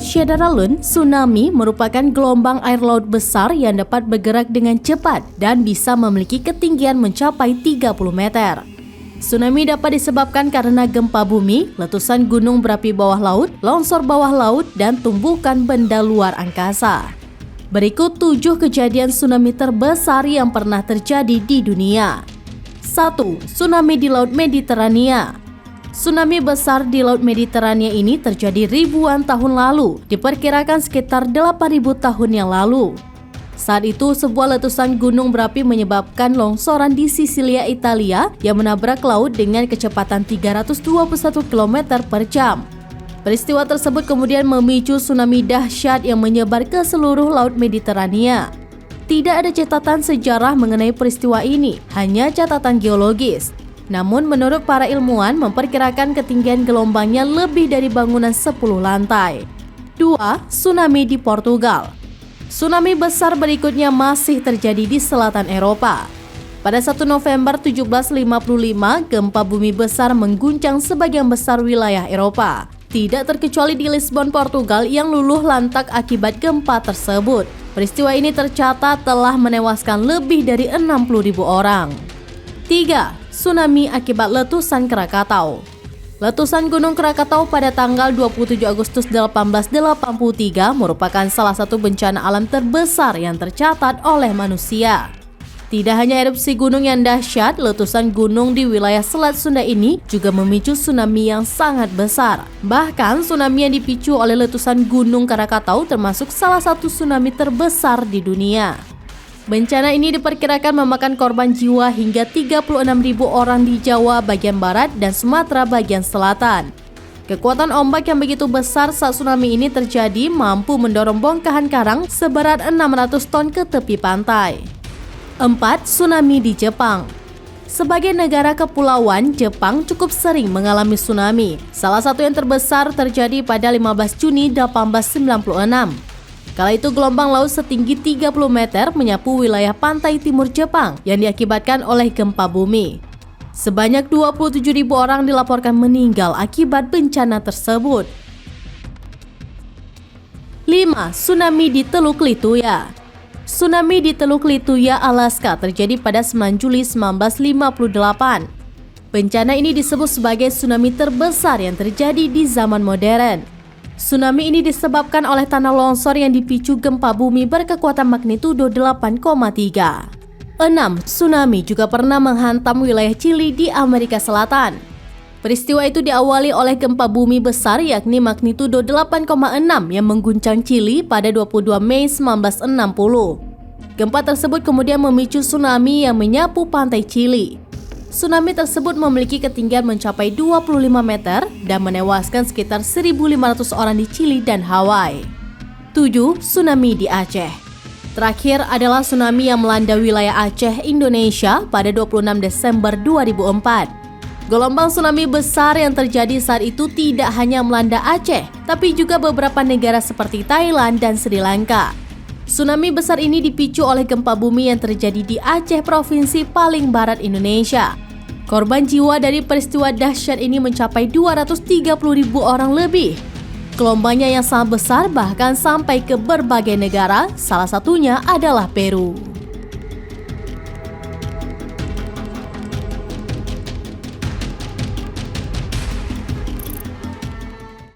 Syederalun, tsunami merupakan gelombang air laut besar yang dapat bergerak dengan cepat dan bisa memiliki ketinggian mencapai 30 meter. Tsunami dapat disebabkan karena gempa bumi, letusan gunung berapi bawah laut, longsor bawah laut, dan tumbukan benda luar angkasa. Berikut 7 kejadian tsunami terbesar yang pernah terjadi di dunia. 1. Tsunami di Laut Mediterania. Tsunami besar di Laut Mediterania ini terjadi ribuan tahun lalu, diperkirakan sekitar 8.000 tahun yang lalu. Saat itu, sebuah letusan gunung berapi menyebabkan longsoran di Sisilia, Italia yang menabrak laut dengan kecepatan 321 km per jam. Peristiwa tersebut kemudian memicu tsunami dahsyat yang menyebar ke seluruh Laut Mediterania. Tidak ada catatan sejarah mengenai peristiwa ini, hanya catatan geologis. Namun menurut para ilmuwan memperkirakan ketinggian gelombangnya lebih dari bangunan 10 lantai. 2. Tsunami di Portugal. Tsunami besar berikutnya masih terjadi di selatan Eropa. Pada 1 November 1755, gempa bumi besar mengguncang sebagian besar wilayah Eropa. Tidak terkecuali di Lisbon, Portugal yang luluh lantak akibat gempa tersebut. Peristiwa ini tercatat telah menewaskan lebih dari 60.000 orang. 3. Tsunami akibat letusan Krakatau. Letusan Gunung Krakatau pada tanggal 27 Agustus 1883 merupakan salah satu bencana alam terbesar yang tercatat oleh manusia. Tidak hanya erupsi gunung yang dahsyat, letusan gunung di wilayah Selat Sunda ini juga memicu tsunami yang sangat besar. Bahkan tsunami yang dipicu oleh letusan Gunung Krakatau termasuk salah satu tsunami terbesar di dunia. Bencana ini diperkirakan memakan korban jiwa hingga 36.000 orang di Jawa bagian barat dan Sumatera bagian selatan. Kekuatan ombak yang begitu besar saat tsunami ini terjadi mampu mendorong bongkahan karang seberat 600 ton ke tepi pantai. 4. Tsunami di Jepang. Sebagai negara kepulauan, Jepang cukup sering mengalami tsunami. Salah satu yang terbesar terjadi pada 15 Juni 1896. Kala itu gelombang laut setinggi 30 meter menyapu wilayah pantai timur Jepang yang diakibatkan oleh gempa bumi. Sebanyak 27.000 orang dilaporkan meninggal akibat bencana tersebut. 5. Tsunami di Teluk Lituya. Tsunami di Teluk Lituya, Alaska terjadi pada 9 Juli 1958. Bencana ini disebut sebagai tsunami terbesar yang terjadi di zaman modern. Tsunami ini disebabkan oleh tanah longsor yang dipicu gempa bumi berkekuatan magnitudo 8,3. 6. Tsunami juga pernah menghantam wilayah Chili di Amerika Selatan. Peristiwa itu diawali oleh gempa bumi besar yakni magnitudo 8,6 yang mengguncang Chili pada 22 Mei 1960. Gempa tersebut kemudian memicu tsunami yang menyapu pantai Chili. Tsunami tersebut memiliki ketinggian mencapai 25 meter dan menewaskan sekitar 1.500 orang di Chili dan Hawaii. 7. Tsunami di Aceh. Terakhir adalah tsunami yang melanda wilayah Aceh, Indonesia pada 26 Desember 2004. Gelombang tsunami besar yang terjadi saat itu tidak hanya melanda Aceh, tapi juga beberapa negara seperti Thailand dan Sri Lanka. Tsunami besar ini dipicu oleh gempa bumi yang terjadi di Aceh, provinsi paling barat Indonesia. Korban jiwa dari peristiwa dahsyat ini mencapai 230.000 orang lebih. Gelombangnya yang sangat besar bahkan sampai ke berbagai negara, salah satunya adalah Peru.